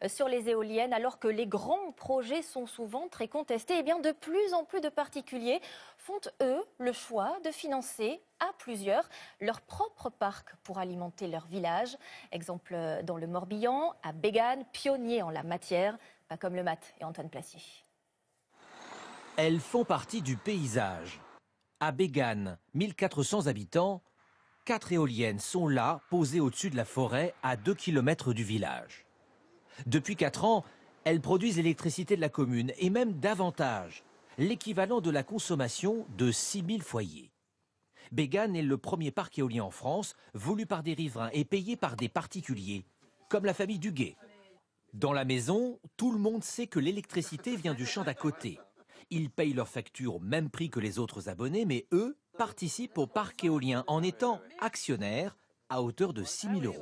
sur les éoliennes. Alors que les grands projets sont souvent très contestés, de plus en plus de particuliers font, eux, le choix de financer à plusieurs leur propre parc pour alimenter leur village. Exemple dans le Morbihan, à Bégane, pionnier en la matière, pas comme le Mat et Antoine Placier. Elles font partie du paysage. À Bégane, 1400 habitants, 4 éoliennes sont là, posées au-dessus de la forêt, à 2 km du village. Depuis 4 ans, elles produisent l'électricité de la commune, et même davantage, l'équivalent de la consommation de 6000 foyers. Bégane est le premier parc éolien en France, voulu par des riverains et payé par des particuliers, comme la famille Duguet. Dans la maison, tout le monde sait que l'électricité vient du champ d'à côté. Ils payent leurs factures au même prix que les autres abonnés, mais eux participent au parc éolien en étant actionnaires à hauteur de 6 000 €.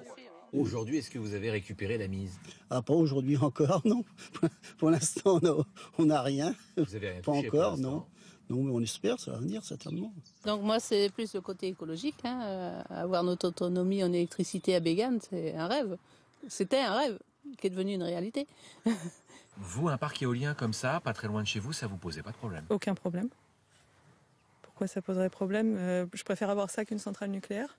Aujourd'hui, est-ce que vous avez récupéré la mise? Pas aujourd'hui encore, non. Pour l'instant, on n'a rien. Vous avez rien Pas touché encore, pour non. Non, mais on espère, ça va venir certainement. Donc moi, c'est plus le côté écologique. Avoir notre autonomie en électricité à Bégane, c'est un rêve. C'était un rêve qui est devenu une réalité. Vous, un parc éolien comme ça, pas très loin de chez vous, ça vous posait pas de problème? Aucun problème. Pourquoi ça poserait problème? Je préfère avoir ça qu'une centrale nucléaire.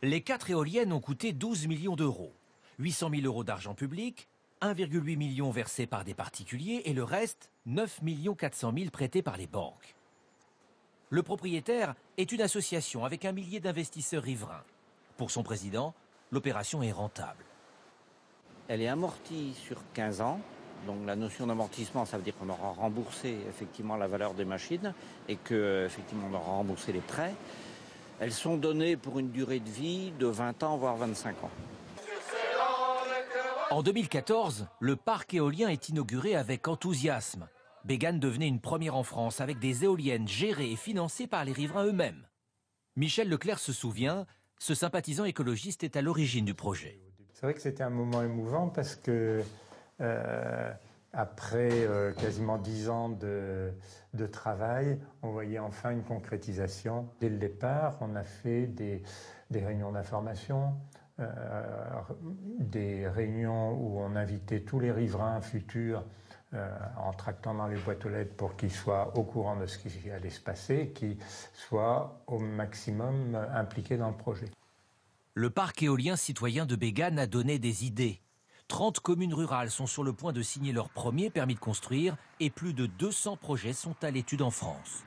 Les 4 éoliennes ont coûté 12 millions d'euros. 800 000 € d'argent public, 1,8 million versés par des particuliers et le reste, 9 400 000 prêtés par les banques. Le propriétaire est une association avec 1 millier d'investisseurs riverains. Pour son président, l'opération est rentable. Elle est amortie sur 15 ans. Donc la notion d'amortissement, ça veut dire qu'on aura remboursé effectivement la valeur des machines et qu'effectivement on aura remboursé les prêts. Elles sont données pour une durée de vie de 20 ans, voire 25 ans. En 2014, le parc éolien est inauguré avec enthousiasme. Bégane devenait une première en France avec des éoliennes gérées et financées par les riverains eux-mêmes. Michel Leclerc se souvient, ce sympathisant écologiste est à l'origine du projet. C'est vrai que c'était un moment émouvant parce que après quasiment 10 ans de travail, on voyait enfin une concrétisation. Dès le départ, on a fait des réunions d'information, des réunions où on invitait tous les riverains futurs en tractant dans les boîtes aux lettres pour qu'ils soient au courant de ce qui allait se passer, qu'ils soient au maximum impliqués dans le projet. Le parc éolien citoyen de Bégane a donné des idées. 30 communes rurales sont sur le point de signer leur premier permis de construire et plus de 200 projets sont à l'étude en France.